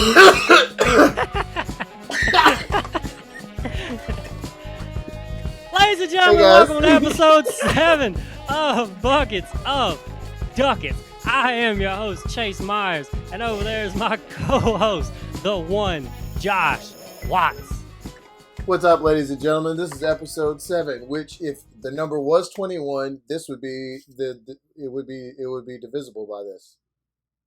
Ladies and gentlemen, welcome to episode 7 of Buckets of Duckets. I am your host, Chase Myers, and over there is my co-host, the one, Josh Watts. What's up, ladies and gentlemen? This is episode 7, which, if the number was 21, this would be it would be divisible by this.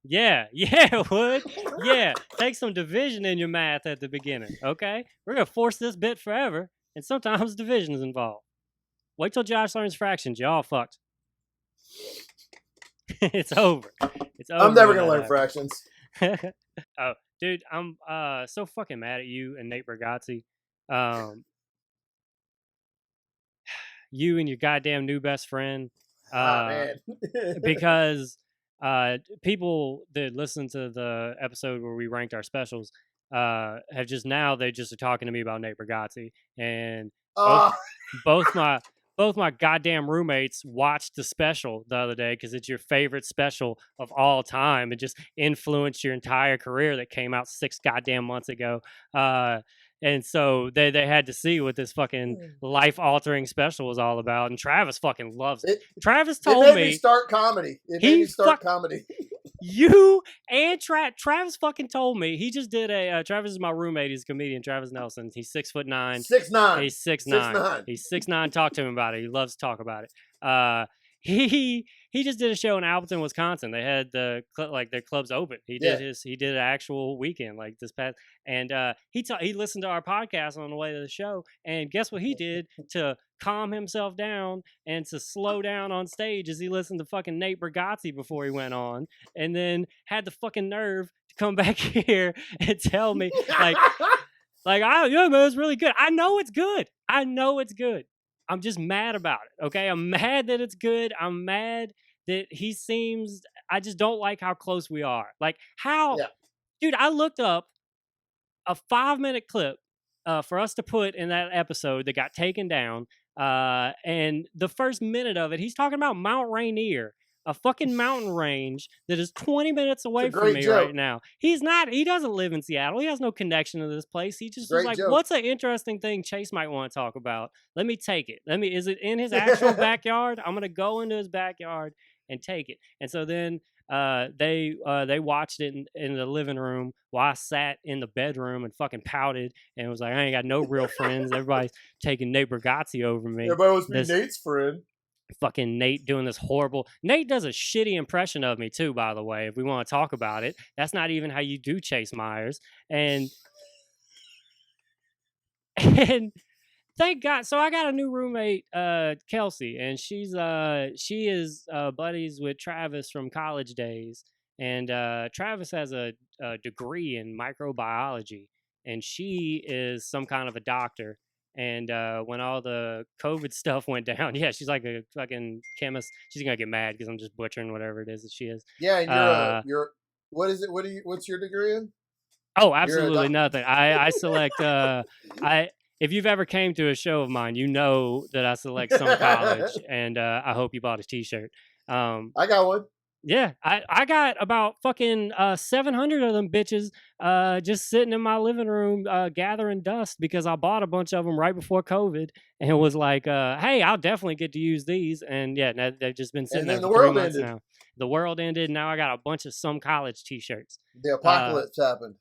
Yeah, it would. Yeah, take some division in your math at the beginning, okay? We're going to force this bit forever, and sometimes division is involved. Wait till Josh learns fractions. Y'all fucked. It's over. I'm never going to learn fractions. Oh, dude, I'm so fucking mad at you and Nate Bargatze. You and your goddamn new best friend. Man. Because... people that listen to the episode where we ranked our specials have just now they just are talking to me about Nate Bargatze, and both my goddamn roommates watched the special the other day because it's your favorite special of all time and just influenced your entire career that came out 6 goddamn months ago. And so they had to see what this fucking life-altering special was all about. And Travis fucking loves it. Travis told me start comedy. It made me start comedy. You and Travis fucking told me. He just did a... Travis is my roommate. He's a comedian, Travis Nelson. He's 6'9". 6'9". He's 6'9". He's 6'9". Talk to him about it. He loves to talk about it. He just did a show in Appleton, Wisconsin. They had their clubs open. He did an actual weekend like this past, and he listened to our podcast on the way to the show. And guess what he did to calm himself down and to slow down on stage as he listened to fucking Nate Bargatze before he went on, and then had the fucking nerve to come back here and tell me yeah man, it's really good. I know it's good. I'm just mad about it, okay? I'm mad that it's good. I'm mad that he seems... I just don't like how close we are. Like, how... Yeah. Dude, I looked up a 5-minute clip for us to put in that episode that got taken down, and the first minute of it, he's talking about Mount Rainier, a fucking mountain range that is 20 minutes away from me right now. He doesn't live in Seattle. He has no connection to this place. He just was like, what's an interesting thing Chase might want to talk about? Let me take it. Is it in his actual backyard? I'm going to go into his backyard and take it. And so then they watched it in the living room while I sat in the bedroom and fucking pouted and was like, I ain't got no real friends. Everybody's taking Nate Bargatze over me. Everybody wants to be Nate's friend. Fucking Nate doing this horrible... Nate does a shitty impression of me too, by the way, if we want to talk about it. That's not even how you do Chase Myers. And thank God. So I got a new roommate, Kelsey, and she is buddies with Travis from college days. And Travis has a degree in microbiology, and she is some kind of a doctor. And when all the COVID stuff went down, yeah, she's like a fucking chemist. She's gonna get mad because I'm just butchering whatever it is that she is. Yeah, and you're what is it? What's your degree in? Oh, absolutely nothing. I select. If you've ever came to a show of mine, you know that I select some college, and I hope you bought a T-shirt. I got one. Yeah, I got about fucking 700 of them bitches just sitting in my living room gathering dust because I bought a bunch of them right before COVID and was like, hey, I'll definitely get to use these. And yeah, they've just been sitting there for 3 months now. The world ended. Now I got a bunch of some college T-shirts. The apocalypse happened.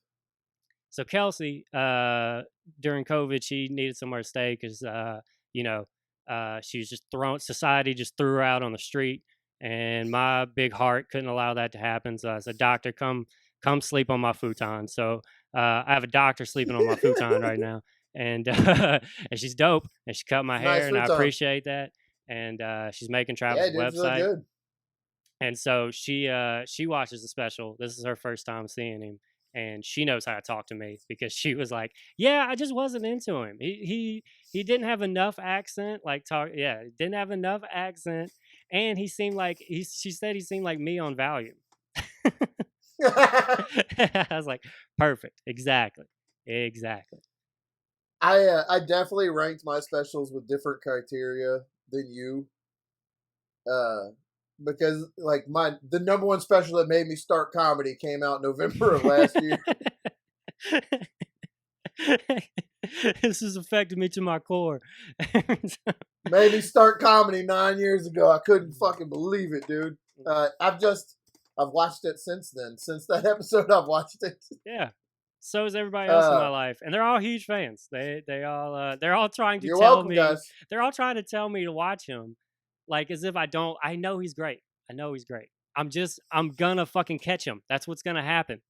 So Kelsey, during COVID, she needed somewhere to stay because, she was just society just threw her out on the street. And my big heart couldn't allow that to happen. So I said, doctor, come sleep on my futon. So I have a doctor sleeping on my futon right now. And and she's dope. And she cut my hair, and I appreciate that. And she's making Travis' website. Really good. And so she watches the special. This is her first time seeing him. And she knows how to talk to me because she was like, yeah, I just wasn't into him. He didn't have enough accent, didn't have enough accent. And he seemed like, she said he seemed like me on Valium. I was like, perfect. Exactly. I definitely ranked my specials with different criteria than you. Because like the number one special that made me start comedy came out in November of last year. This has affected me to my core. Made me start comedy 9 years ago. I couldn't fucking believe it, dude. I've watched it since then. Since that episode, I've watched it. Yeah. So is everybody else in my life, and they're all huge fans. They're all trying to tell me. Guys. They're all trying to tell me to watch him, like as if I don't. I know he's great. I know he's great. I'm gonna fucking catch him. That's what's gonna happen.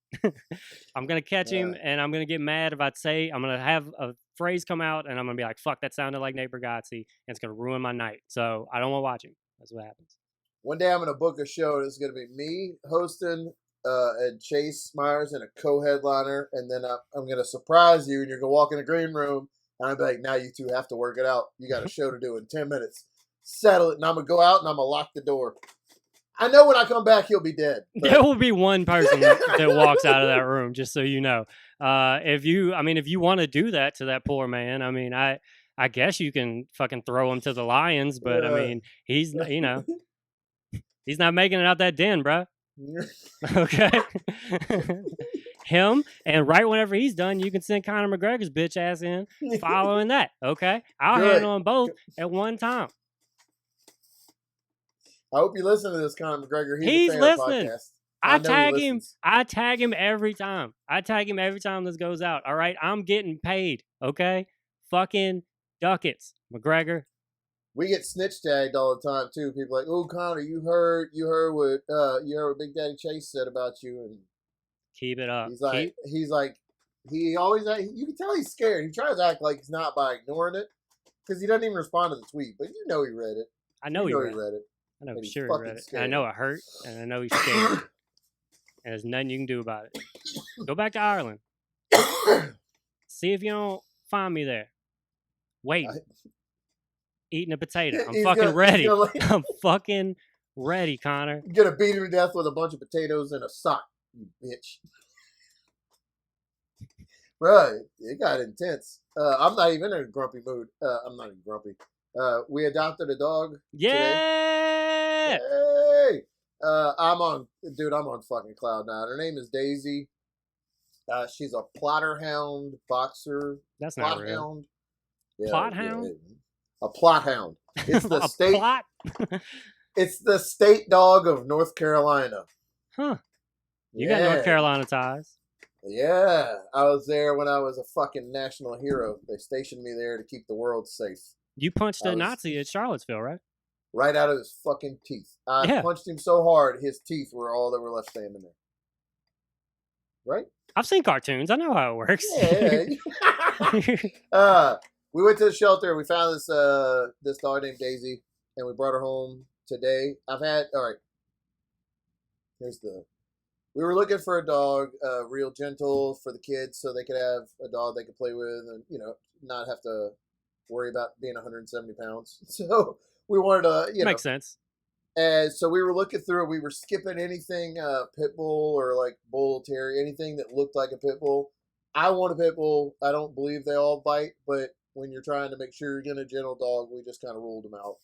I'm gonna catch him, and I'm gonna get mad if I say I'm gonna have a phrase come out, and I'm gonna be like, "Fuck, that sounded like Nate Bargatze," and it's gonna ruin my night. So I don't want to watch him. That's what happens. One day I'm gonna book a show. It's gonna be me hosting. And Chase Myers and a co-headliner, and then I'm going to surprise you, and you're going to walk in the green room, and I'm like, now you two have to work it out. You got a show to do in 10 minutes. Settle it, and I'm going to go out, and I'm going to lock the door. I know when I come back, he'll be dead. But... There will be one person that walks out of that room, just so you know. If you want to do that to that poor man, I mean, I guess you can fucking throw him to the lions, but I mean, he's not making it out that den, bro. Okay. Him, and right whenever he's done, you can send Conor McGregor's bitch ass in following that. Okay, I'll handle them both at one time. I hope you listen to this, Conor McGregor. He's listening. I tag him every time. This goes out. All right, I'm getting paid. Okay, fucking Duckets, McGregor. We get snitch tagged all the time too. People are like, "Oh, Conor, you heard what Big Daddy Chase said about you," and keep it up. He always. You can tell he's scared. He tries to act like he's not by ignoring it because he doesn't even respond to the tweet. But you know he read it. I know he read it. I know for sure he read it. And I know it hurt, and I know he's scared. And there's nothing you can do about it. Go back to Ireland. See if you don't find me there. Wait. Eating a potato. I'm fucking ready. I'm fucking ready, Connor. You're gonna beat him to death with a bunch of potatoes and a sock, you bitch. Right. It got intense. I'm not even in a grumpy mood. I'm not even grumpy. We adopted a dog. Yeah. Today. Hey. I'm on fucking cloud nine. Her name is Daisy. She's a plotter hound boxer. That's not real. Hound. Yeah, plot hound? Yeah. A plot hound. It's the state. Plot? It's the state dog of North Carolina. Huh. You got North Carolina ties. Yeah. I was there when I was a fucking national hero. They stationed me there to keep the world safe. You punched a Nazi at Charlottesville, right? Right out of his fucking teeth. I punched him so hard, his teeth were all that were left standing there. Right? I've seen cartoons. I know how it works. Yeah. We went to the shelter. We found this dog named Daisy, and we brought her home today. We were looking for a dog, real gentle for the kids, so they could have a dog they could play with, and not have to worry about being 170 pounds. So we wanted to, makes sense. And so we were looking through it. We were skipping anything pit bull or like bull terrier, anything that looked like a pit bull. I want a pit bull. I don't believe they all bite, but when you're trying to make sure you're getting a gentle dog, we just kind of ruled them out.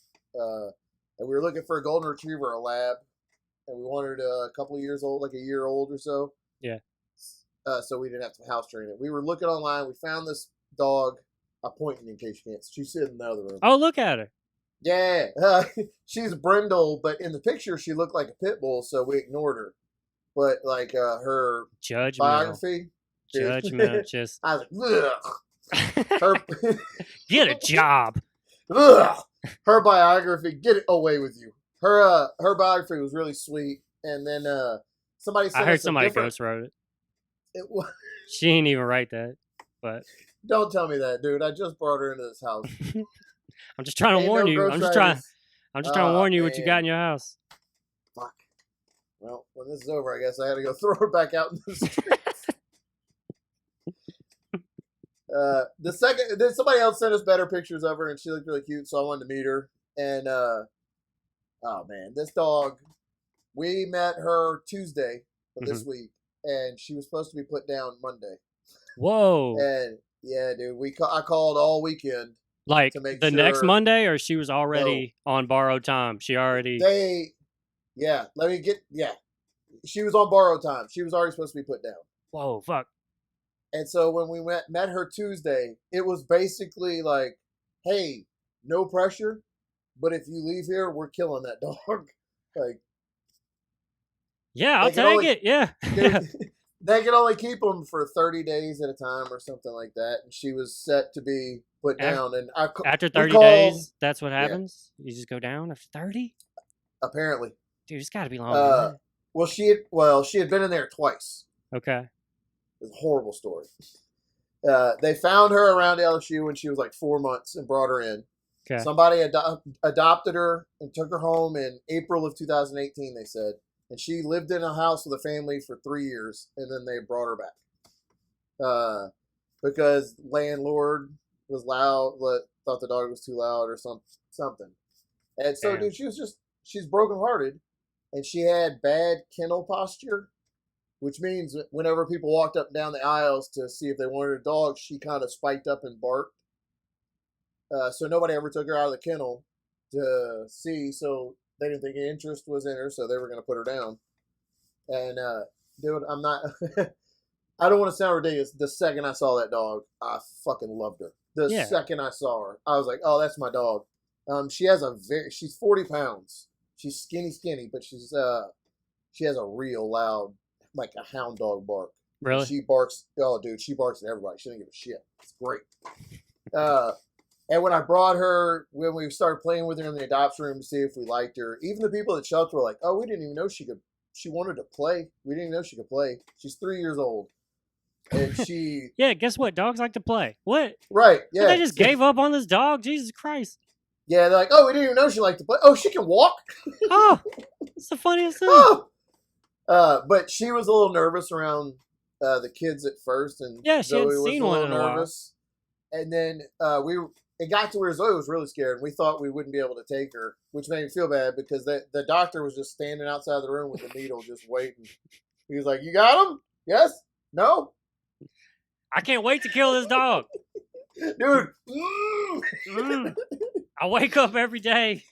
And we were looking for a golden retriever, a lab, and we wanted a couple of years old, like a year old or so. Yeah. So we didn't have to house train it. We were looking online. We found this dog. I'm pointing in case you can't. She's sitting in the other room. Oh, look at her. Yeah. She's brindle, but in the picture she looked like a pit bull, so we ignored her. But like her biography. Judgment. Just. I was like, ugh. Get a job. Ugh. Her biography, get it away with you. Her biography was really sweet, and then somebody said I heard somebody ghost wrote it. She didn't even write that, but don't tell me that, dude. I just brought her into this house. I'm just trying to warn you. I'm just trying to warn you what you got in your house. Fuck. Well, when this is over, I guess I had to go throw her back out in the streets. Then somebody else sent us better pictures of her, and she looked really cute, so I wanted to meet her. And oh man, this dog, we met her Tuesday of this week, and she was supposed to be put down Monday. Whoa! And yeah, dude, I called all weekend, like to make the next Monday, or she was already on borrowed time. She already she was on borrowed time. She was already supposed to be put down. Whoa, fuck! And so when we met her Tuesday, it was basically like, hey, no pressure, but if you leave here, we're killing that dog. Like, Yeah, I'll they can take only it. Yeah. they, they can only keep them for 30 days at a time or something like that. And she was set to be put Af- down. And After we 30 called, days, that's what yeah, happens? You just go down after 30? apparently. Dude, it's got to be longer than Uh, that. she had been in there twice. Okay. It's a horrible story. They found her around LSU when she was like 4 months and brought her in. Okay. Somebody adopted her and took her home in April of 2018, they said. And she lived in a house with a family for 3 years, and then they brought her back. Because landlord was loud, thought the dog was too loud or something. And so, Damn. dude, she's brokenhearted, and she had bad kennel posture, which means that whenever people walked up and down the aisles to see if they wanted a dog, she kind of spiked up and barked. So nobody ever took her out of the kennel to see. So they didn't think any interest was in her, so they were going to put her down. And dude, I'm not. I don't want to sound ridiculous. The second I saw that dog, I fucking loved her. The Yeah. second I saw her, I was like, "Oh, that's my dog." She's 40 pounds. She's skinny, but she has a real loud, like a hound dog bark. Really? She barks. Oh, dude, she barks at everybody. She doesn't give a shit. It's great. And when I brought her, when we started playing with her in the adoption room to see if we liked her, even the people at the shelter were like, "Oh, we didn't even know she wanted to play. We didn't even know she could play. She's 3 years old." And she... Yeah, guess what? Dogs like to play. What? Right, yeah. They just gave up on this dog? Jesus Christ. Yeah, they're like, "Oh, we didn't even know she liked to play. Oh, she can walk?" Oh, it's the funniest thing. Oh! But she was a little nervous around the kids at first, and Yeah, she Zoe hadn't was seen a one little in a while. nervous. And then it got to where Zoe was really scared, and we thought we wouldn't be able to take her, which made me feel bad because the doctor was just standing outside the room with the needle, just waiting. He was like, "You got him? Yes? No? I can't wait to kill this dog. Dude." I wake up every day.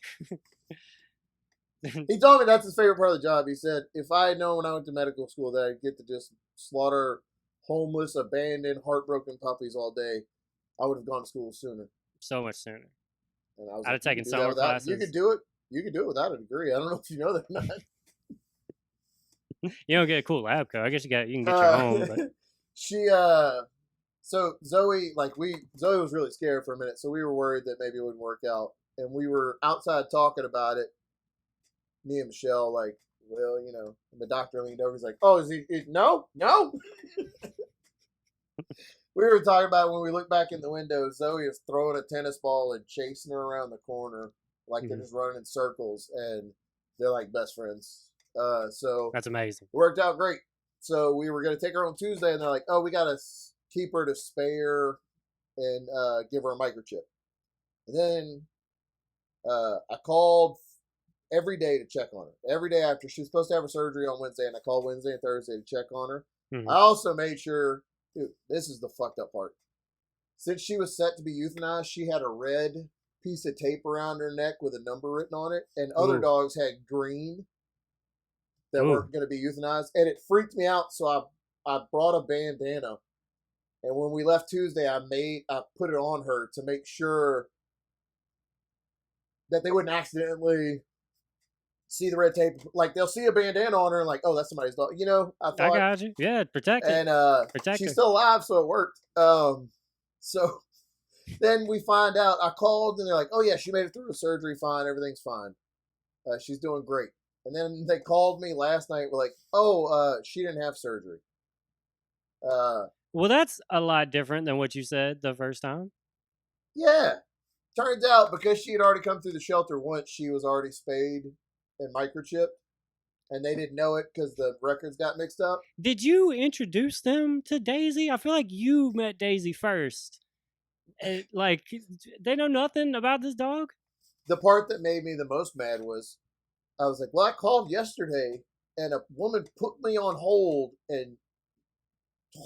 He told me that's his favorite part of the job. He said, "If I had known when I went to medical school that I'd get to just slaughter homeless, abandoned, heartbroken puppies all day, I would have gone to school sooner." So much sooner. And I was I'd have taken "You could do summer that without- classes. You could do it. You could do it without a degree. I don't know if you know that or not." You don't get a cool lab coat. I guess you can get your own. But... So Zoe was really scared for a minute, so we were worried that maybe it wouldn't work out. And we were outside talking about it, me and Michelle, like, "Well, and the doctor leaned over, he's like, "Oh, is he no?" We were talking about when we look back in the window, Zoe is throwing a tennis ball and chasing her around the corner like they're just running in circles, and they're like best friends. So that's amazing. It worked out great. So we were going to take her on Tuesday, and they're like, "Oh, we got to keep her to spare and give her a microchip." And then I called every day to check on her. Every day after she was supposed to have her surgery on Wednesday, and I called Wednesday and Thursday to check on her. I also made sure, dude, this is the fucked up part. Since she was set to be euthanized, she had a red piece of tape around her neck with a number written on it, and other dogs had green that weren't going to be euthanized, and it freaked me out. So I brought a bandana, and when we left Tuesday, I put it on her to make sure that they wouldn't accidentally see the red tape. Like, they'll see a bandana on her and like, "Oh, that's somebody's dog." I got you. Yeah, protect it. And protect she's her. still alive, so it worked. So then we find out. I called and they're like, "Oh yeah, she made it through the surgery fine. Everything's fine. She's doing great." And then they called me last night. We're like, "Oh, she didn't have surgery." Well, that's a lot different than what you said the first time. Yeah. Turns out because she had already come through the shelter once, she was already spayed and microchipped, and they didn't know it because the records got mixed up. Did you introduce them to Daisy? I feel like you met Daisy first. Like, they know nothing about this dog? The part that made me the most mad was, I was like, "Well, I called yesterday, and a woman put me on hold and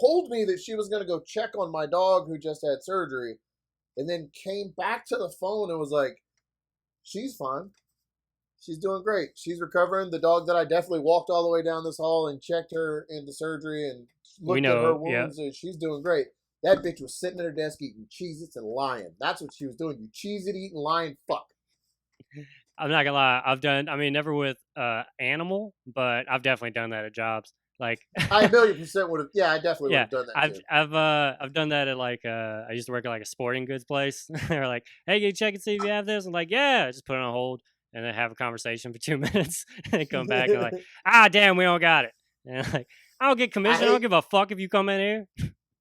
told me that she was going to go check on my dog who just had surgery, and then came back to the phone and was like, 'She's fine.'" She's doing great. She's recovering. The dog that I definitely walked all the way down this hall and checked her into surgery and We looked at her know, yeah. wounds, and she's doing great. That bitch was sitting at her desk eating Cheez-Its and lying. That's what she was doing. You Cheez-It eating lying fuck. I'm not gonna lie. I've done. I mean, never with animal, but I've definitely done that at jobs. Like, I a million percent would have. Yeah, I definitely would yeah, have done that I've too. I've done that at like I used to work at like a sporting goods place. They're like, hey, can you check and see if you have this? I'm like, yeah. Just put it on hold and then have a conversation for 2 minutes and come back and like, ah, damn, we don't got it. And I'm like, I don't get commission. I don't give a fuck if you come in here.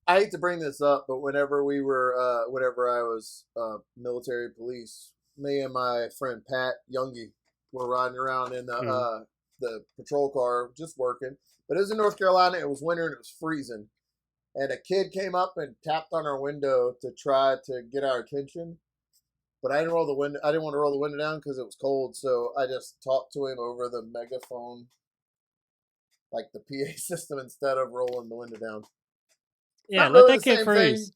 I hate to bring this up, but whenever whenever I was military police, me and my friend Pat Youngie were riding around in the patrol car, just working. But it was in North Carolina. It was winter and it was freezing. And a kid came up and tapped on our window to try to get our attention. But I didn't roll the window. I didn't want to roll the window down because it was cold. So I just talked to him over the megaphone, like the PA system, instead of rolling the window down. Yeah, Not let really that kid freeze.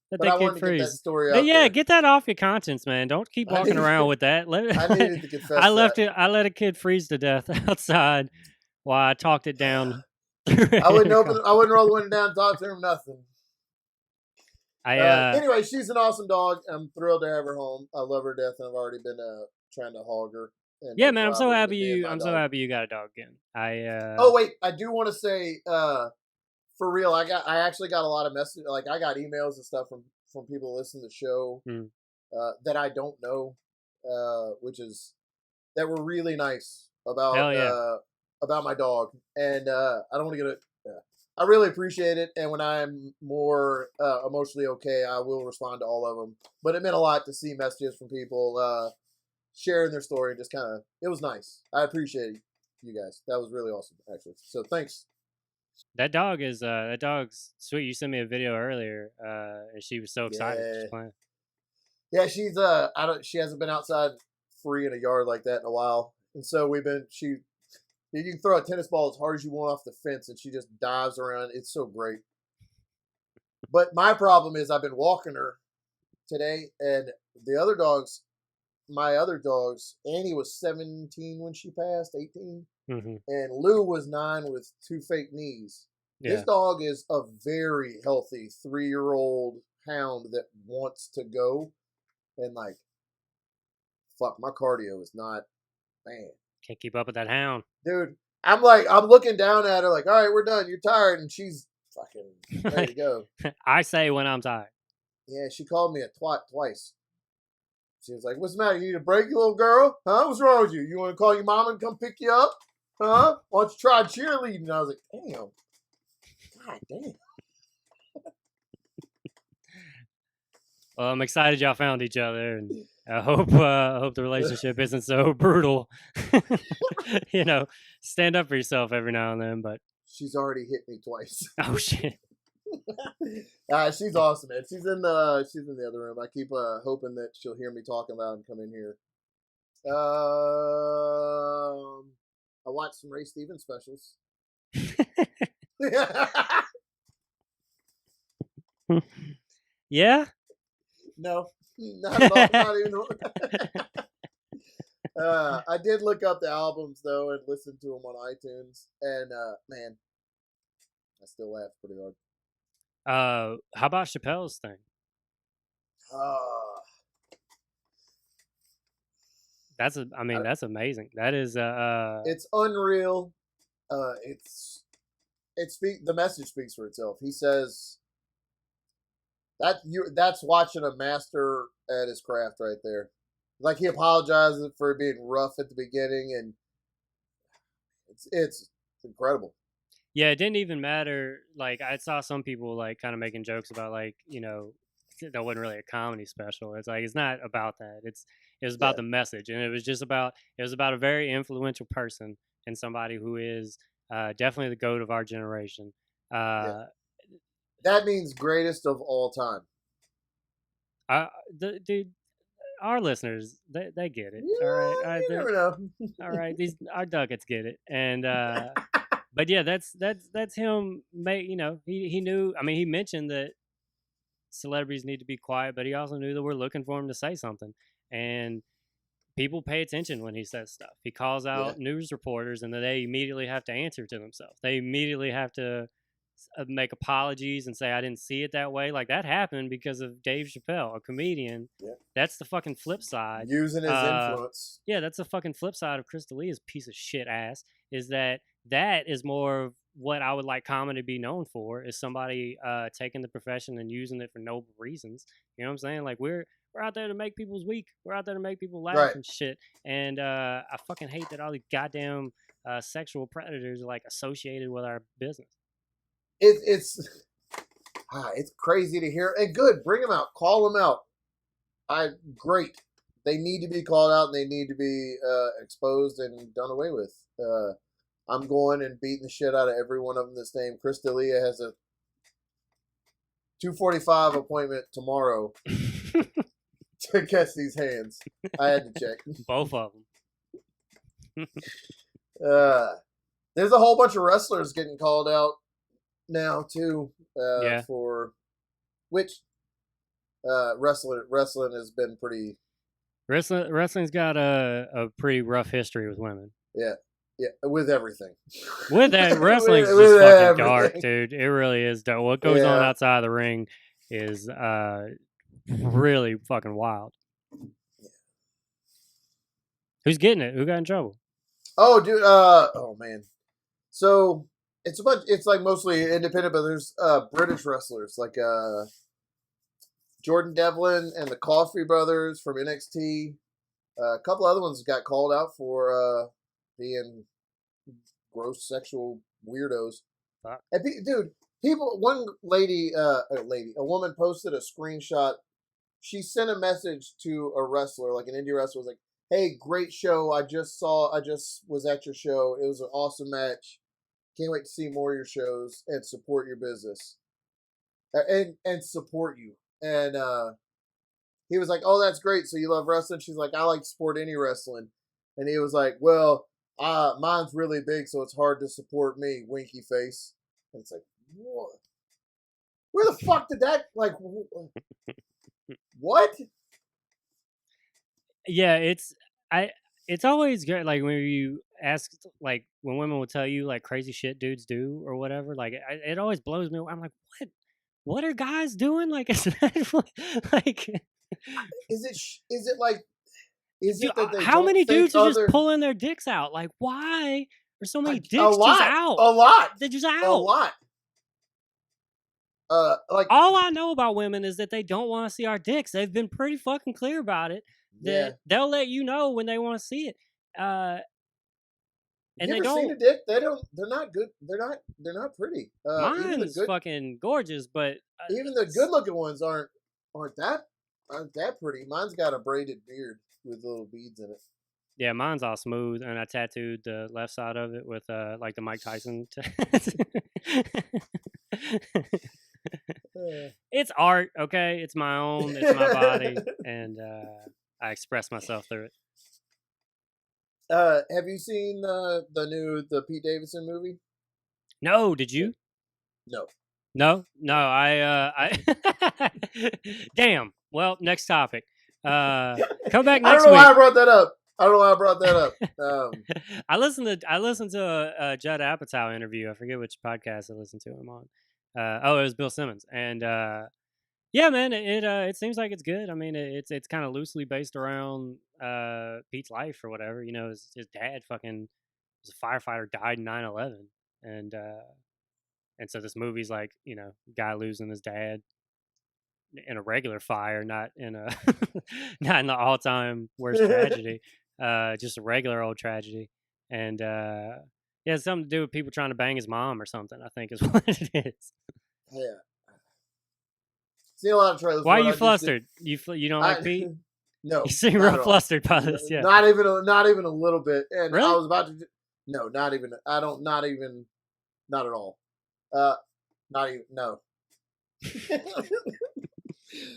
Let but I that kid wanted to get that freeze. story But out yeah, there. get that off your conscience, man. Don't keep walking around with that. I needed to confess I left that. it. I let a kid freeze to death outside while I talked it down. I wouldn't roll the window down and talk to him, nothing. Anyway, she's an awesome dog. I'm thrilled to have her home. I love her to death, and I've already been trying to hog her. And yeah, man, I'm so happy happy I'm so happy you got a dog again. Oh wait, I do want to say, for real, I actually got a lot of messages. Like I got emails and stuff from people who listen to the show that I don't know, that were really nice about my dog, and I don't want to get it. I really appreciate it, and when I'm more emotionally okay, I will respond to all of them. But it meant a lot to see messages from people sharing their story. Just kind of, it was nice. I appreciate you guys. That was really awesome, actually. So thanks. That dog's sweet. You sent me a video earlier, and she was so excited just playing. Yeah, she's she hasn't been outside free in a yard like that in a while, and so you can throw a tennis ball as hard as you want off the fence, and she just dives around. It's so great. But my problem is I've been walking her today, and my other dogs, Annie was 17 when she passed, 18, and Lou was 9 with 2 fake knees. Yeah. This dog is a very healthy 3-year-old hound that wants to go, and like, fuck, my cardio is not, man. Can't keep up with that hound. Dude, I'm looking down at her like, all right, we're done. You're tired. And she's fucking ready to go. I say when I'm tired. Yeah, she called me a twat twice. She was like, what's the matter? You need a break, you little girl? Huh? What's wrong with you? You want to call your mom and come pick you up? Huh? Why don't you try cheerleading? And I was like, damn. God damn. Well, I'm excited y'all found each other, and I hope the relationship isn't so brutal. Stand up for yourself every now and then. But she's already hit me twice. Oh shit! She's awesome, man. She's in the other room. I keep hoping that she'll hear me talking loud and come in here. I watched some Ray Stevens specials. Yeah. No, not at all. Not even. I did look up the albums though and listen to them on iTunes, and man, I still laugh pretty hard. How about Chappelle's thing? That's amazing. That is it's unreal. The message speaks for itself. He says that's watching a master at his craft right there. Like, he apologizes for being rough at the beginning, and it's incredible. Yeah, it didn't even matter. Like, I saw some people like kind of making jokes about like, that wasn't really a comedy special. It's like, it's not about that. It was about the message, and it was about a very influential person and somebody who is definitely the GOAT of our generation. That means greatest of all time. Dude, our listeners, they get it. Yeah, all right, you never know. All right, our Duckets get it, and but yeah, that's him. He knew. I mean, he mentioned that celebrities need to be quiet, but he also knew that we're looking for him to say something, and people pay attention when he says stuff. He calls out news reporters, and then they immediately have to answer to themselves. They immediately have to make apologies and say, I didn't see it that way. Like, that happened because of Dave Chappelle, a comedian. Yeah. That's the fucking flip side. Using his influence. Yeah, that's the fucking flip side of Chris D'Elia's piece of shit ass, is that is more of what I would like comedy to be known for, is somebody taking the profession and using it for noble reasons. You know what I'm saying? Like, we're out there to make people's week. We're out there to make people laugh and shit. And I fucking hate that all these goddamn sexual predators are like associated with our business. It's crazy to hear. And good, bring them out, call them out. Great. They need to be called out and they need to be exposed and done away with. I'm going and beating the shit out of every one of them this name. Chris D'Elia has a 2:45 appointment tomorrow to catch these hands. I had to check. Both of them. There's a whole bunch of wrestlers getting called out now too. For which wrestling has been pretty. Wrestling's got a pretty rough history with women. Yeah, with everything. With that, wrestling's just fucking everything. Dark, dude. It really is dark. What goes on outside of the ring is really fucking wild. Who's getting it? Who got in trouble? Oh, dude. Oh man. So it's a bunch. It's like mostly independent, but there's British wrestlers like Jordan Devlin and the Coffey Brothers from NXT. A couple other ones got called out for being gross sexual weirdos. And dude, people. One lady, a woman posted a screenshot. She sent a message to a wrestler, like an indie wrestler, was like, "Hey, great show! I just was at your show. It was an awesome match. Can't wait to see more of your shows and support your business, and support you." And he was like, "Oh, that's great. So you love wrestling?" She's like, "I like to support any wrestling." And he was like, "Well, mine's really big, so it's hard to support me." Winky face. And it's like, what? Where the fuck did that what? Yeah, it's always good. Like when you ask, like when women will tell you like crazy shit dudes do or whatever. Like it always blows me away. I'm like, what are guys doing? Like, is that like? Is it like? Is it that they how many dudes are just pulling their dicks out? Like, why are so many dicks just out? A lot. They're just out. A lot. Like all I know about women is that they don't want to see our dicks. They've been pretty fucking clear about it. That they'll let you know when they want to see it. And you ever seen a dick? They're not good. They're not pretty. Mine's fucking gorgeous, but even the good looking ones aren't that pretty. Mine's got a braided beard with little beads in it. Yeah, mine's all smooth, and I tattooed the left side of it with like the Mike Tyson. It's art, okay? It's my own. It's my body, and I express myself through it. Have you seen the Pete Davidson movie? No, did you? No. I damn. Well, next topic. Come back next week. I don't know why I brought that up. I listened to a Judd Apatow interview. I forget which podcast I listened to him on. It was Bill Simmons, and yeah, man, it seems like it's good. I mean, it's kind of loosely based around Pete's life or whatever. You know, his dad fucking was a firefighter, died in 9/11, and so this movie's like, you know, guy losing his dad in a regular fire, not in a not in the all-time worst tragedy, just a regular old tragedy, and yeah, it's something to do with people trying to bang his mom or something, I think is what it is. Yeah. See a lot of trailers. Why are you flustered? You don't like Pete? No. You seem real flustered by this. Yeah. Not even a little bit. And really? I was about to. No, not even. I don't. Not even. Not at all. Not even. No.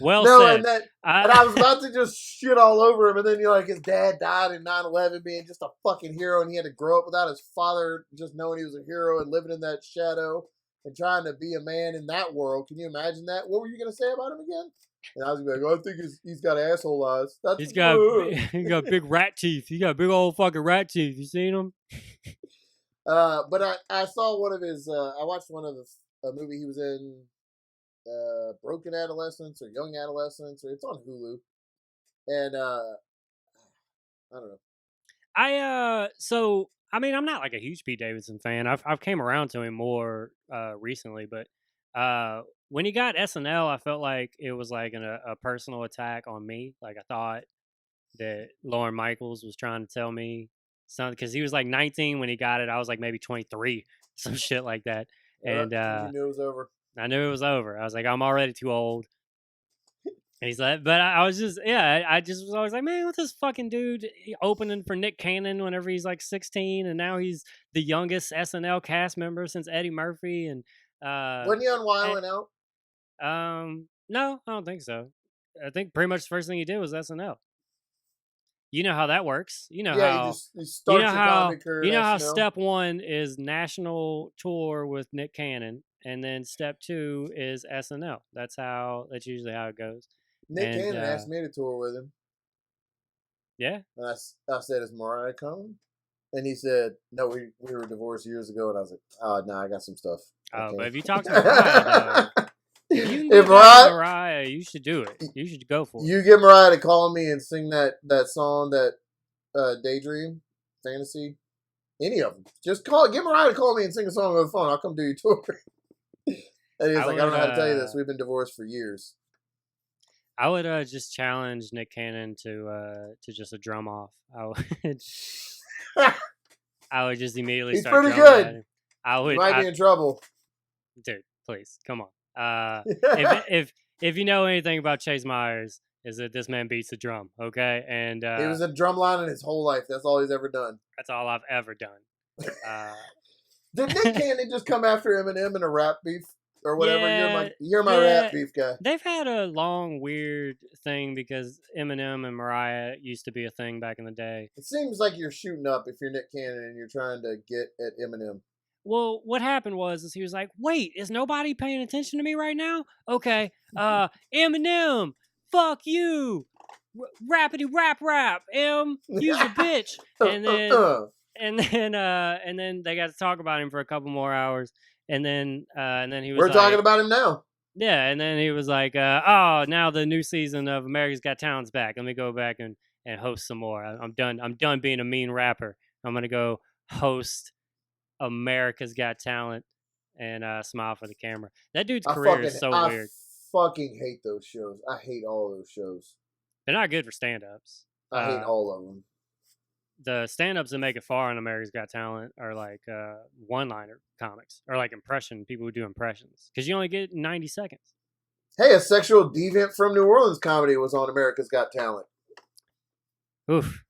Well said. And I was about to just shit all over him, and then you're like, his dad died in 9/11, being just a fucking hero, and he had to grow up without his father, just knowing he was a hero and living in that shadow and trying to be a man in that world. Can you imagine that? What were you going to say about him again? And I was like, oh, I think he's got asshole eyes. He's got he got big rat teeth. He got big old fucking rat teeth. You seen him? But I saw one of his. I watched one of a movie he was in, Broken Adolescence or Young Adolescence, or it's on Hulu. And I don't know. So I mean, I'm not like a huge Pete Davidson fan. I've came around to him more recently, but when he got SNL, I felt like it was like a personal attack on me. Like I thought that Lorne Michaels was trying to tell me something because he was like 19 when he got it. I was like maybe 23, some shit like that. And you knew it was over. I knew it was over. I was like, I'm already too old. And he's like, but I was just, yeah, I just was always like, man, what's this fucking dude opening for Nick Cannon whenever he's like 16, and now he's the youngest SNL cast member since Eddie Murphy. And wasn't he on Wild 'N Out? No, I don't think so. I think pretty much the first thing he did was SNL. You know how that works. You know how he starts how step one is national tour with Nick Cannon, and then step 2 is SNL. That's usually how it goes. Nick Cannon asked me to tour with him. Yeah. And I said, is Mariah coming? And he said, no, we were divorced years ago. And I was like, oh, no, I got some stuff. Oh, but if you talk to Mariah, if you can if Mariah, you should do it. You should go for it. You get Mariah to call me and sing that song, that Daydream, Fantasy, any of them. Just get Mariah to call me and sing a song on the phone. I'll come do your tour. And he's like, I don't know how to tell you this. We've been divorced for years. I would just challenge Nick Cannon to just a drum off. I would just immediately He's start pretty drumming good. at him. You might be in trouble. Dude, please, come on. If you know anything about Chase Myers, is that this man beats the drum, okay? And he was a drum line in his whole life. That's all he's ever done. That's all I've ever done. Did Nick Cannon just come after Eminem in a rap beef or whatever? Yeah, you're my rap beef guy. They've had a long, weird thing because Eminem and Mariah used to be a thing back in the day. It seems like you're shooting up if you're Nick Cannon and you're trying to get at Eminem. Well, what happened was he was like, wait, is nobody paying attention to me right now? Okay, Eminem, fuck you. Rappity rap, you's a bitch. And then they got to talk about him for a couple more hours. And then he was We're talking about him now. Yeah, and then he was like, oh, now the new season of America's Got Talent's back. Let me go back and host some more. I'm done being a mean rapper. I'm going to go host America's Got Talent and smile for the camera. That dude's career is so weird. I fucking hate those shows. I hate all those shows. They're not good for stand-ups. I hate all of them. The stand-ups that make it far on America's Got Talent are like one-liner comics or like people who do impressions because you only get 90 seconds. Hey, a sexual deviant from New Orleans comedy was on America's Got Talent. Oof.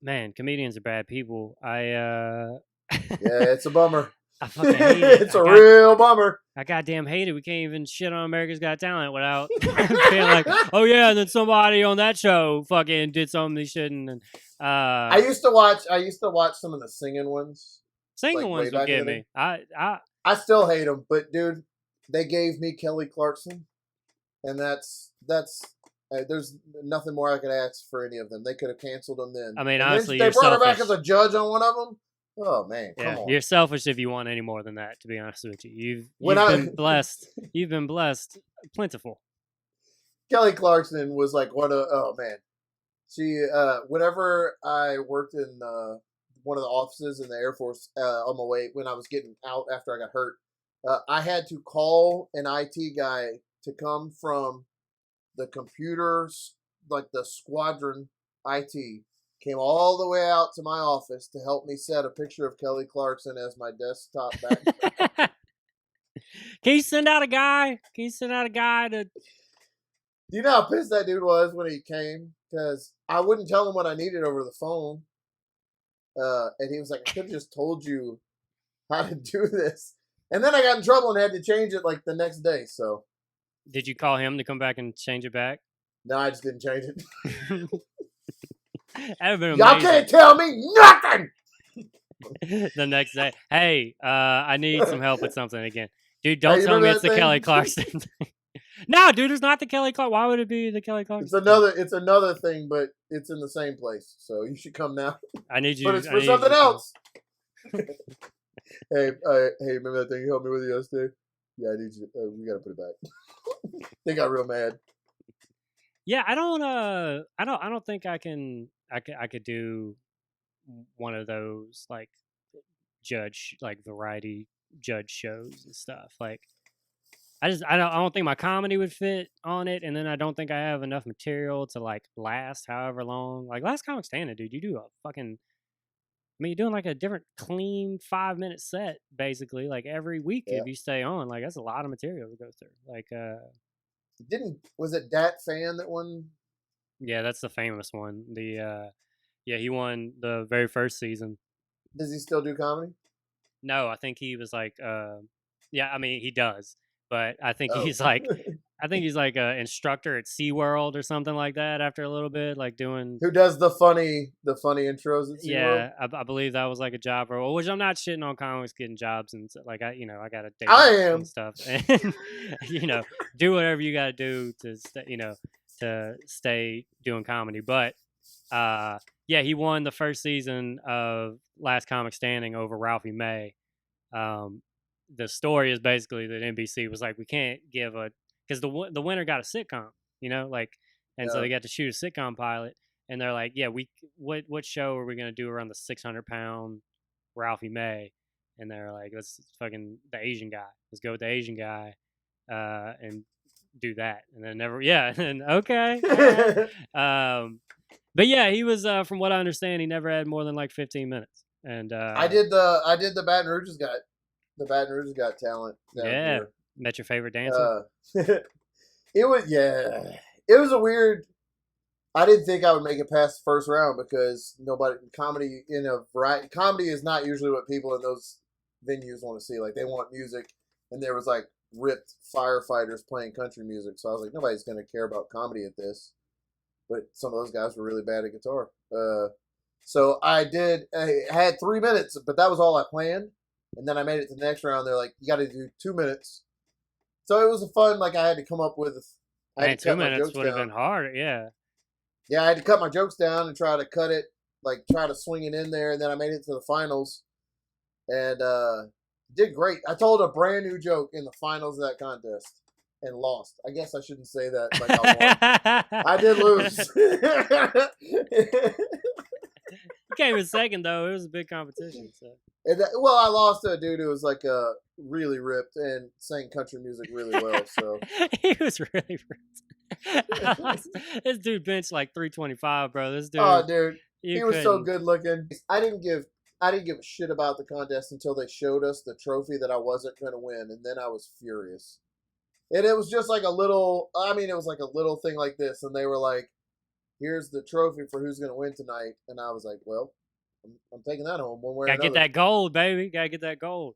Man, comedians are bad people. Yeah, it's a bummer. I fucking hate it. It's a real bummer. I goddamn hate it. We can't even shit on America's Got Talent without being like, oh yeah, and then somebody on that show fucking did something they shouldn't. And I used to watch some of the singing ones. Singing ones would get me. I still hate them, but dude, they gave me Kelly Clarkson, and that's there's nothing more I could ask for any of them. They could have canceled them then. I mean, honestly, they brought her back as a judge on one of them. Oh man, come on. You're selfish if you want any more than that. To be honest with you, you've been blessed. You've been blessed, plentiful. Kelly Clarkson was like oh man, she whenever I worked in one of the offices in the Air Force on my way when I was getting out after I got hurt, I had to call an IT guy to come from the computers, like the squadron IT. Came all the way out to my office to help me set a picture of Kelly Clarkson as my desktop background. Can you send out a guy? To... Do you know how pissed that dude was when he came? Because I wouldn't tell him what I needed over the phone. And he was like, I could have just told you how to do this. And then I got in trouble and had to change it like the next day. So, did you call him to come back and change it back? No, I just didn't change it. Y'all can't tell me nothing. The next day, hey, I need some help with something again, dude. Don't tell me it's the Kelly Clarkson thing. No, dude, it's not the Kelly Clark. Why would it be the Kelly Clark? It's another thing, but it's in the same place. So you should come now. I need you. But it's for something else. Hey, remember that thing you helped me with yesterday? Yeah, I need you. We gotta put it back. They got real mad. Yeah, I don't think I could do one of those like variety judge shows and stuff. Like I don't think my comedy would fit on it, and then I don't think I have enough material to like last however long. Like Last Comic Standing, dude, you do a fucking. I mean, you're doing like a different clean 5-minute set basically, like every week if you stay on. Like that's a lot of material to go through. Like Was it Dat Fan that won? Yeah, that's the famous one. He won the very first season. Does he still do comedy? No, I think he was like yeah, I mean he does. But I think he's like an instructor at SeaWorld or something like that after a little bit, like doing. Who does the funny intros at SeaWorld? Yeah, I believe that was like a job role, which I'm not shitting on comics getting jobs and like I got to date and stuff, and do whatever you got to do to stay doing comedy. But he won the first season of Last Comic Standing over Ralphie May. The story is basically that NBC was like, we can't give because the winner got a sitcom, so they got to shoot a sitcom pilot, and they're like, yeah, what show are we gonna do around the 600-pound Ralphie May? And they're like, let's fucking the Asian guy. Let's go with the Asian guy, and do that. And then okay. But yeah, he was from what I understand, he never had more than like 15 minutes. And I did the Baton Rouge's Got. The Baton Rouge Got Talent. Here. Met your favorite dancer. It was a weird. I didn't think I would make it past the first round because comedy is not usually what people in those venues want to see. Like they want music, and there was like ripped firefighters playing country music. So I was like, nobody's going to care about comedy at this. But some of those guys were really bad at guitar. So I had 3 minutes, but that was all I planned. And then I made it to the next round. They're like, you got to do 2 minutes. So it was a fun, like I had to come up with. 2 minutes would have been hard, yeah. Yeah, I had to cut my jokes down and try to cut it, like try to swing it in there. And then I made it to the finals and did great. I told a brand new joke in the finals of that contest and lost. I guess I shouldn't say that like I won. I did lose. You came in second, though. It was a big competition. So. I lost to a dude who was like really ripped and sang country music really well. So he was really ripped. This dude benched like 325, bro. This dude. Oh, dude, he was so good looking. I didn't give a shit about the contest until they showed us the trophy that I wasn't going to win, and then I was furious. And it was just like it was like a little thing like this, and they were like, here's the trophy for who's going to win tonight. And I was like, well, I'm taking that home one way or another. Gotta get that gold, baby. Gotta get that gold.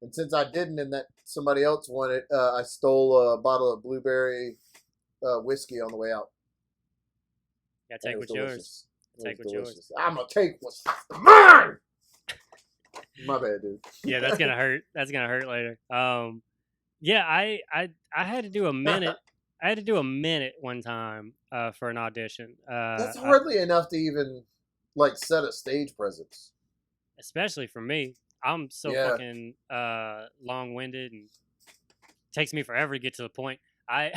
And since I didn't and that somebody else won it, I stole a bottle of blueberry whiskey on the way out. Gotta take what's yours. Take what's yours. I'm going to take what's mine! My bad, dude. Yeah, that's going to hurt. That's going to hurt later. I had to do a minute. I had to do a minute one time for an audition. That's hardly enough to even like set a stage presence. Especially for me. I'm so fucking long-winded and it takes me forever to get to the point. I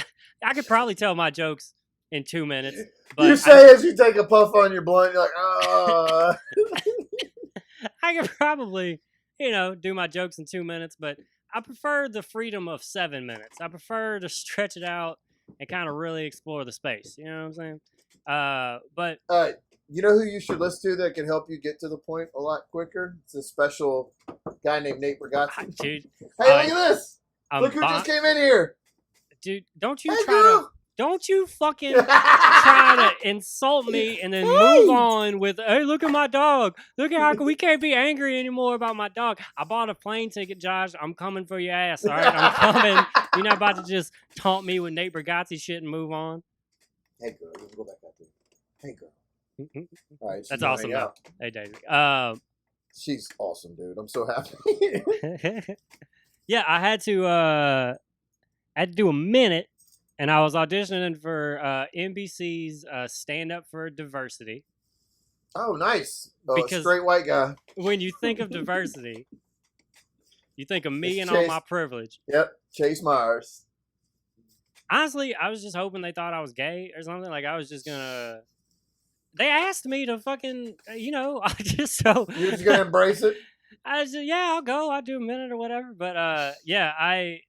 could probably tell my jokes in 2 minutes. But you say as you take a puff on your blunt, you're like, I could probably, do my jokes in 2 minutes, but I prefer the freedom of 7 minutes. I prefer to stretch it out and kind of really explore the space. You know what I'm saying? But you know who you should listen to that can help you get to the point a lot quicker? It's a special guy named Nate Bargatze. Dude, hey, look at this! Look who just came in here. Dude, don't you fucking try to insult me and then move on with, hey, look at my dog. Look at how we can't be angry anymore about my dog. I bought a plane ticket, Josh. I'm coming for your ass, all right? I'm coming. You're not about to just taunt me with Nate Bargatze shit and move on. Hey, girl, let's go back out there. Hey, girl. All right, that's awesome, though. Hey, David. She's awesome, dude. I'm so happy. Yeah, I had to do a minute and I was auditioning for NBC's Stand Up for Diversity. Oh, nice. Oh, Because straight white guy. when you think of diversity, you think of me It's and all my Chase. privilege. Yep, Chase Myers. Honestly, I was just hoping they thought I was gay or something. Like I was just gonna. They asked me to fucking, I just so. You're just gonna embrace it. I said, yeah, I'll go. I'll do a minute or whatever. But yeah, I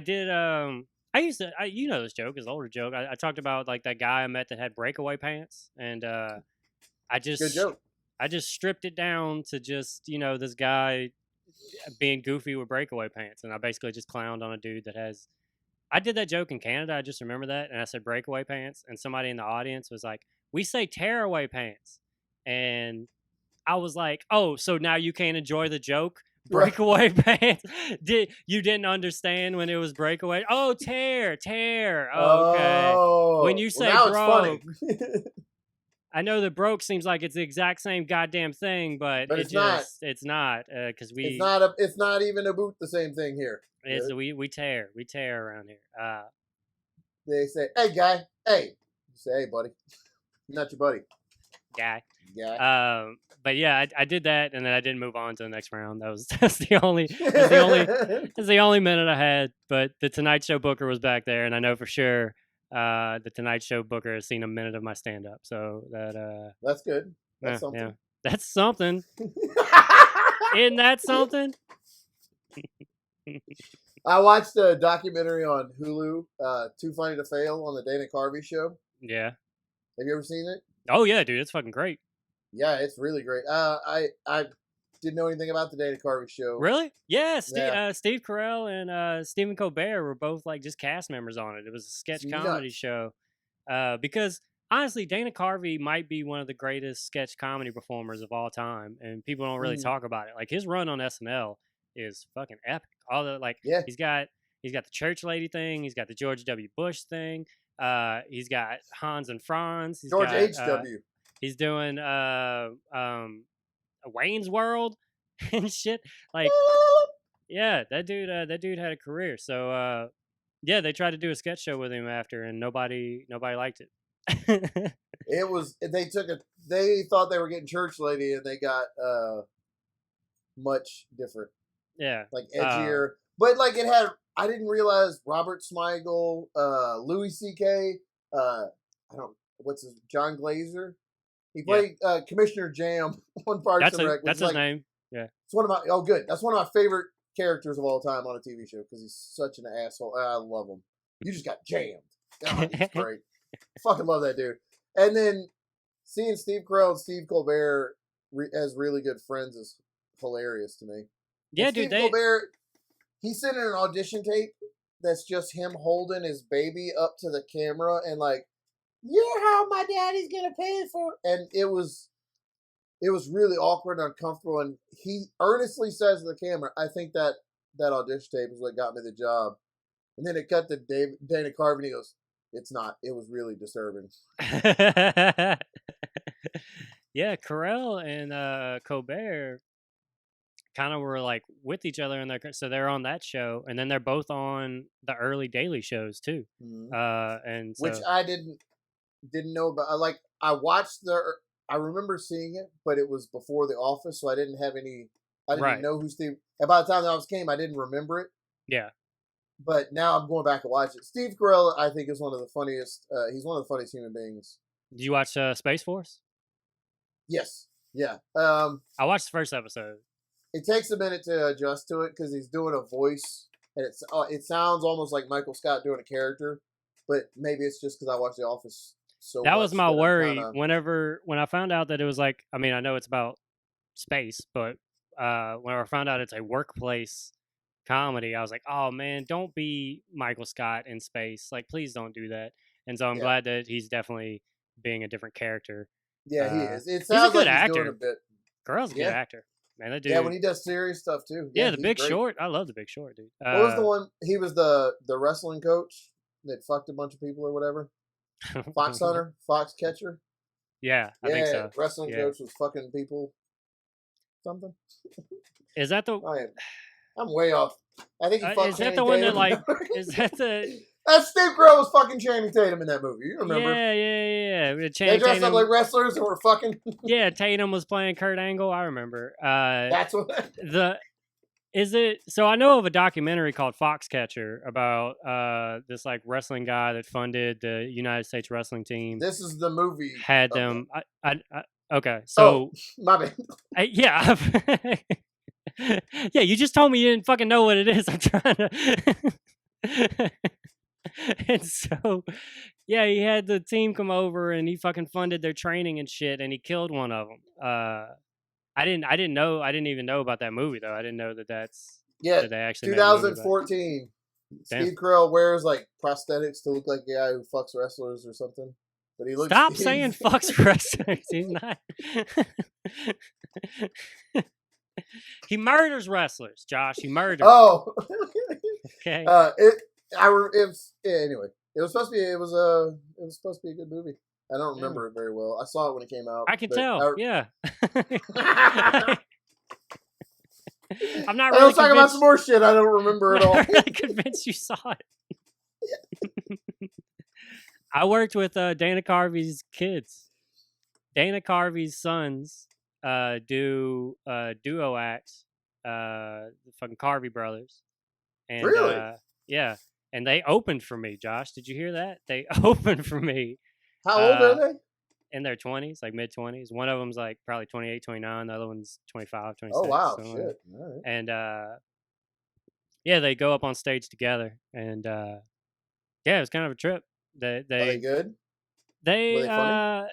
did. I used to, you know, this joke is an older joke. I talked about like that guy I met that had breakaway pants, and I Good just, joke. I just stripped it down to just, this guy being goofy with breakaway pants, and I basically just clowned on a dude that has. I did that joke in Canada. I just remember that, and I said breakaway pants, and somebody in the audience was like, "We say tearaway pants," and I was like, "Oh, so now you can't enjoy the joke? Breakaway pants? You didn't understand when it was breakaway? Oh, tear. Oh, okay. When you say now broke, it's funny. I know that broke seems like it's the exact same goddamn thing, but But it's not. It's not because we It's not even about the same thing here. it's we tear around here. They say, "Hey, guy, hey." You say, "Hey, buddy." Not your buddy. Guy. Yeah. But yeah, I did that, and then I didn't move on to the next round. That's the only minute I had. But the Tonight Show booker was back there, and I know for sure the Tonight Show booker has seen a minute of my stand up. So that's good. That's something. Yeah, that's something. Isn't that something? I watched a documentary on Hulu, Too Funny to Fail, on the Dana Carvey show. Yeah. Have you ever seen it? Oh yeah, dude, it's fucking great. Yeah, it's really great. I didn't know anything about the Dana Carvey show. Really? Yeah, Steve Carell and Stephen Colbert were both like just cast members on it. It was a sketch comedy show. Because honestly, Dana Carvey might be one of the greatest sketch comedy performers of all time, and people don't really talk about it. Like his run on SNL is fucking epic. All the he's got the church lady thing, he's got the George W. Bush thing, he's got Hans and Franz, George H.W. He's doing Wayne's World and shit. Like, yeah, that dude had a career. So, yeah, they tried to do a sketch show with him after, and nobody liked it. It was they thought they were getting church lady, and they got much different. Yeah, like edgier, but like it had. I didn't realize Robert Smigel, Louis C.K. John Glazer. He played Commissioner Jam on Parks and Rec. That's his name. Yeah, it's one of my good. That's one of my favorite characters of all time on a TV show because he's such an asshole. I love him. You just got jammed. God, he's great. Fucking love that dude. And then seeing Steve Carell and Steve Colbert as really good friends is hilarious to me. Yeah, and dude. Colbert, he sent in an audition tape that's just him holding his baby up to the camera and like, "You're how my daddy's gonna pay for," and it was really awkward and uncomfortable. And he earnestly says to the camera, "I think that audition tape is what got me the job." And then it cut to Dana Carvey, and he goes, "It's not. It was really disturbing." Yeah, Carell and Colbert kind of were like with each other in so they're on that show, and then they're both on the early Daily shows too. And so, which I didn't know about. Like I watched I remember seeing it, but it was before The Office, so I didn't have any. I didn't know who Steve. And by the time The Office came, I didn't remember it. Yeah. But now I'm going back and watch it. Steve Carell, I think, is one of the funniest. He's one of the funniest human beings. Did you watch Space Force? Yes. Yeah. I watched the first episode. It takes a minute to adjust to it because he's doing a voice, and it sounds almost like Michael Scott doing a character. But maybe it's just because I watched The Office so much. That was my worry when I found out that it was like, I mean, I know it's about space, but when I found out it's a workplace comedy, I was like, oh man, don't be Michael Scott in space. Like, please don't do that. And so I'm glad that he's definitely being a different character. Yeah, he is. It sounds he's a good like actor. He's doing a bit. Carell's a good actor. Man, that dude. Yeah, when he does serious stuff too. Yeah, The Big Short. I love The Big Short, dude. What was the one? He was the wrestling coach that fucked a bunch of people or whatever. Fox Hunter, Fox Catcher. Yeah, I think so. Wrestling coach was fucking people. Something. Is that the? I'm way off. I think he fucked. Is that the one that like? Is that the? That Steve Carell was fucking Channing Tatum in that movie. You remember? Yeah. They dressed up like wrestlers and were fucking. Yeah, Tatum was playing Kurt Angle. I remember. That's what. So I know of a documentary called Foxcatcher about this like wrestling guy that funded the United States wrestling team. This is the movie. Had them. Okay, so my bad. Yeah. Yeah, you just told me you didn't fucking know what it is. I'm trying to. And so, yeah, he had the team come over and he fucking funded their training and shit, and he killed one of them. I didn't even know about that movie though. I didn't know that's that they actually 2014. Steve Carell wears like prosthetics to look like a guy who fucks wrestlers or something. But he looks. Stop saying fucks wrestlers. He's not. He murders wrestlers, Josh. He murders. Oh. Okay. Anyway. It was supposed to be a good movie. I don't remember it very well. I saw it when it came out. I can tell. Yeah. I'm not really. I was talking about some more shit I don't remember at all. I'm really convinced you saw it. I worked with Dana Carvey's kids. Dana Carvey's sons do duo acts. The fucking Carvey brothers. And, really? Yeah. And they opened for me, Josh. Did you hear that? They opened for me. How old are they? In their 20s, like mid-20s. One of them's like probably 28, 29. The other one's 25, 26. Oh, wow. So, shit. All right. And, yeah, they go up on stage together. And, yeah, it was kind of a trip. Are they good? Were they funny?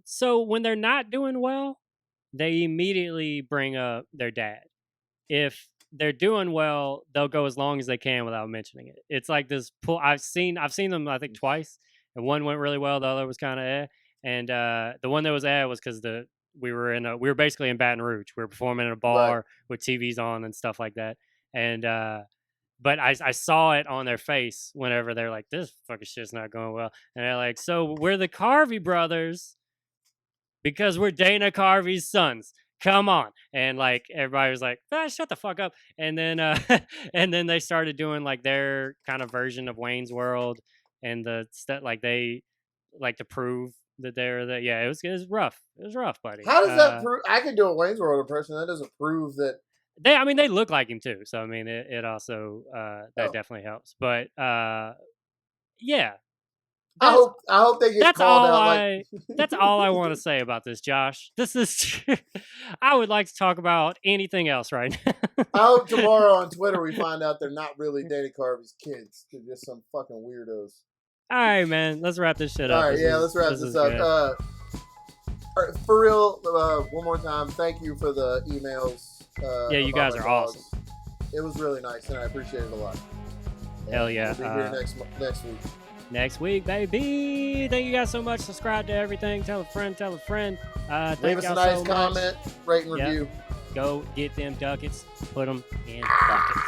So when they're not doing well, they immediately bring up their dad. If they're doing well, they'll go as long as they can without mentioning it. It's like this pull. I've seen them I think twice, and one went really well, the other was kind of eh. And the one that was was because we were basically in Baton Rouge. We were performing in a bar with TVs on and stuff like that. And but I saw it on their face whenever they're like, this fucking shit's not going well. And they're like, so we're the Carvey brothers because we're Dana Carvey's sons. Come on. And like everybody was like, shut the fuck up. And then and then they started doing like their kind of version of Wayne's World and the stuff like they like to prove that they're the it was rough. It was rough, buddy. How does that prove? I can do a Wayne's World impression. That doesn't prove that. They look like him too. So I mean it also that definitely helps. But yeah. I hope they get called out. That's all I want to say about this, Josh. This is. I would like to talk about anything else right now. I hope tomorrow on Twitter we find out they're not really Dana Carvey's kids. They're just some fucking weirdos. All right, man. Let's wrap this shit up. All right, let's wrap this up. For real, one more time, thank you for the emails. Yeah, you guys are awesome. It was really nice, and I appreciate it a lot. Hell yeah. We'll be here next week. Next week, baby. Thank you guys so much. Subscribe to everything. Tell a friend. Leave us a nice comment, rate and review. Go get them duckets. Put them in buckets.